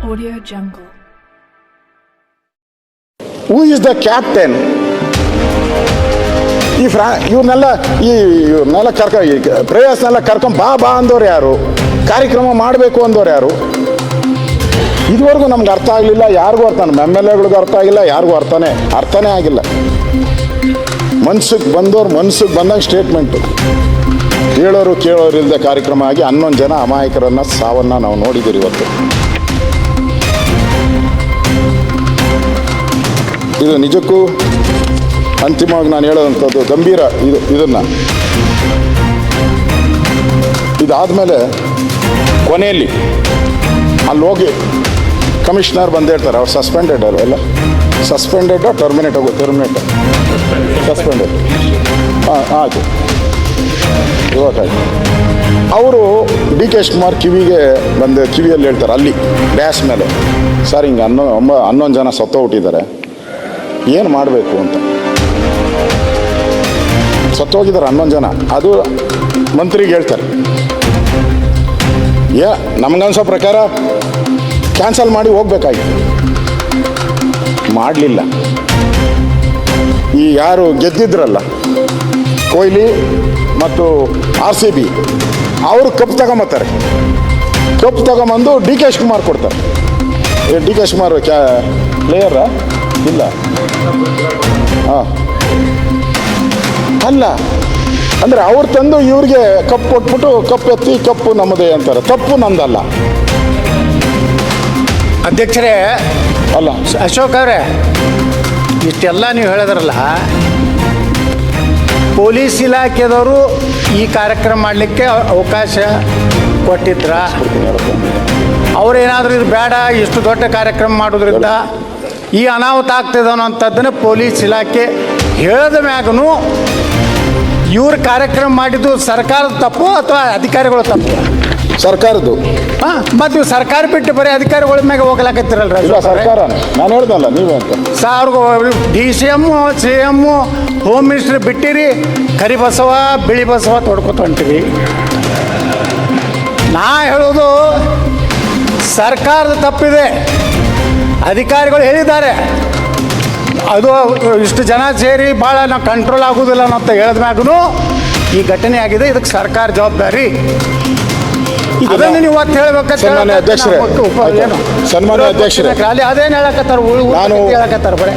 Audio Jungle. Who is the captain? ಇವ್ರನ್ನೆಲ್ಲ ಪ್ರೇಯರ್ಸ್ನೆಲ್ಲ ಕರ್ಕೊಂಡು ಬಾ ಅಂದವ್ರು ಯಾರು? ಕಾರ್ಯಕ್ರಮ ಮಾಡಬೇಕು ಅಂದವ್ರು ಯಾರು? ಇದುವರೆಗೂ ನಮ್ಗೆ ಅರ್ಥ ಆಗಲಿಲ್ಲ, ಯಾರಿಗೂ ಅರ್ಥ, ನಮ್ಮ ಎಮ್ ಎಲ್ ಎಗಳಿಗೂ ಅರ್ಥ ಆಗಿಲ್ಲ, ಯಾರಿಗೂ ಅರ್ಥನೇ ಆಗಿಲ್ಲ. ಮನ್ಸಿಗೆ ಬಂದಾಗ ಸ್ಟೇಟ್ಮೆಂಟು, ಕೇಳೋರು ಇಲ್ಲದೆ ಕಾರ್ಯಕ್ರಮ ಆಗಿ 11 ಜನ ಅಮಾಯಕರನ್ನ ಸಾವನ್ನು ನಾವು ನೋಡಿದ್ದೀರಿ ಇವತ್ತು. ಇದು ನಿಜಕ್ಕೂ ಅಂತಿಮವಾಗಿ ನಾನು ಹೇಳೋದಂಥದ್ದು ಗಂಭೀರ. ಇದಾದಮೇಲೆ ಕೊನೆಯಲ್ಲಿ ಅಲ್ಲಿ ಹೋಗಿ ಕಮಿಷನರ್ ಬಂದು ಹೇಳ್ತಾರೆ, ಅವ್ರು ಸಸ್ಪೆಂಡೆಡ್ ಅಲ್ಲ, ಸಸ್ಪೆಂಡೆಡ್ ಟರ್ಮಿನೇಟ್ ಸಸ್ಪೆಂಡೆಡ್ ಆಯಿತು. ಇವಾಗಾಯ್ತು. ಅವರು ಡಿ ಕೆ ಶಿವಕುಮಾರ್ ಕಿವಿಯಲ್ಲಿ ಹೇಳ್ತಾರೆ, ಅಲ್ಲಿ ಡ್ಯಾಶ್ ಮೇಲೆ, ಸರ್ ಹಿಂಗೆ 11 ಜನ ಸತ್ತೋಗ್ಬಿಟ್ಟಿದ್ದಾರೆ, ಏನು ಮಾಡಬೇಕು ಅಂತ. ಸತ್ತೋಗಿದ್ದಾರೆ 11 ಜನ, ಅದು ಮಂತ್ರಿಗೆ ಹೇಳ್ತಾರೆ. ನಮಗನ್ಸೋ ಪ್ರಕಾರ ಕ್ಯಾನ್ಸಲ್ ಮಾಡಿ ಹೋಗ್ಬೇಕಾಗಿತ್ತು, ಮಾಡಲಿಲ್ಲ. ಈ ಯಾರು ಗೆದ್ದಿದ್ರಲ್ಲ, ಕೊಹ್ಲಿ ಮತ್ತು RCB, ಅವರು ಕಪ್ ತಗೊಂಬತ್ತಾರೆ. ಕಪ್ ತಗೊಂಬಂದು ಡಿ ಕೆ ಶಿವಕುಮಾರ್ ಕೊಡ್ತಾರೆ. ಡಿ ಕೆ ಶಿವಕುಮಾರ್ ಪ್ಲೇಯರ ಇಲ್ಲ, ಹಾಂ ಅಲ್ಲ ಅಂದರೆ ಅವ್ರು ತಂದು ಇವ್ರಿಗೆ ಕಪ್ ಕೊಟ್ಬಿಟ್ಟು ಕಪ್ ಎತ್ತಿ ಕಪ್ಪು ನಮ್ಮದೇ ಅಂತಾರೆ. ತಪ್ಪು ನಂದಲ್ಲ ಅಧ್ಯಕ್ಷರೇ. ಅಲ್ಲ ಅಶೋಕ್ ಅವರೇ, ಇಷ್ಟೆಲ್ಲ ನೀವು ಹೇಳಿದ್ರಲ್ಲ, ಪೊಲೀಸ್ ಇಲಾಖೆದವರು ಈ ಕಾರ್ಯಕ್ರಮ ಮಾಡಲಿಕ್ಕೆ ಅವಕಾಶ ಕೊಟ್ಟಿದ್ರ? ಅವ್ರೇನಾದರೂ ಇದು ಬೇಡ, ಇಷ್ಟು ದೊಡ್ಡ ಕಾರ್ಯಕ್ರಮ ಮಾಡೋದ್ರಿಂದ ಈ ಅನಾಹುತ ಆಗ್ತದೆ ಅನ್ನೋಂಥದ್ದನ್ನು ಪೊಲೀಸ್ ಇಲಾಖೆ ಹೇಳಿದ ಮ್ಯಾಗೂ ಇವ್ರ ಕಾರ್ಯಕ್ರಮ ಮಾಡಿದ್ದು ಸರ್ಕಾರದ ತಪ್ಪು ಅಥವಾ ಅಧಿಕಾರಿಗಳು ತಪ್ಪು? ಸರ್ಕಾರದ್ದು. ಹಾಂ, ಮತ್ತು ನೀವು ಸರ್ಕಾರ ಬಿಟ್ಟು ಬರೀ ಅಧಿಕಾರಿಗಳ ಮ್ಯಾಗ ಹೋಗ್ಲಾಕತ್ತಿರಲ್ರ? ಸರ್ಕಾರ ನಾನು ಹೇಳ್ದಲ್ಲ, ನೀವೇ ಅಂತ DCM, CM, ಹೋಮ್ ಮಿನಿಸ್ಟ್ರ್ ಬಿಟ್ಟಿರಿ, ಕರಿ ಬಸವ ಬಿಳಿ ಬಸವ ತೊಡ್ಕೊತ ಹೊಂಟಿರಿ. ನಾ ಹೇಳೋದು ಸರ್ಕಾರದ ತಪ್ಪಿದೆ, ಅಧಿಕಾರಿಗಳು ಹೇಳಿದ್ದಾರೆ. ಅದು ಇಷ್ಟು ಜನ ಸೇರಿ ಭಾಳ ನಾವು ಕಂಟ್ರೋಲ್ ಆಗೋದಿಲ್ಲ ಅಂತ ಹೇಳಿದ್ಮ್ಯಾಗೂ ಈ ಘಟನೆ ಆಗಿದೆ. ಇದಕ್ಕೆ ಸರ್ಕಾರ ಜವಾಬ್ದಾರಿ. ಅದನ್ನು ನೀವು ಇವತ್ತು ಹೇಳ್ಬೇಕಂತ ಸನ್ಮಾನ್ಯ ಅಧ್ಯಕ್ಷರೇ, ಅದೇನು ಸನ್ಮಾನ್ಯ ಅಧ್ಯಕ್ಷರೇ, ಅಲ್ಲಿ ಅದೇನು ಹೇಳಕತ್ತಾರ, ನಾನು ಹೇಳಕತ್ತಾರ ಬರೇ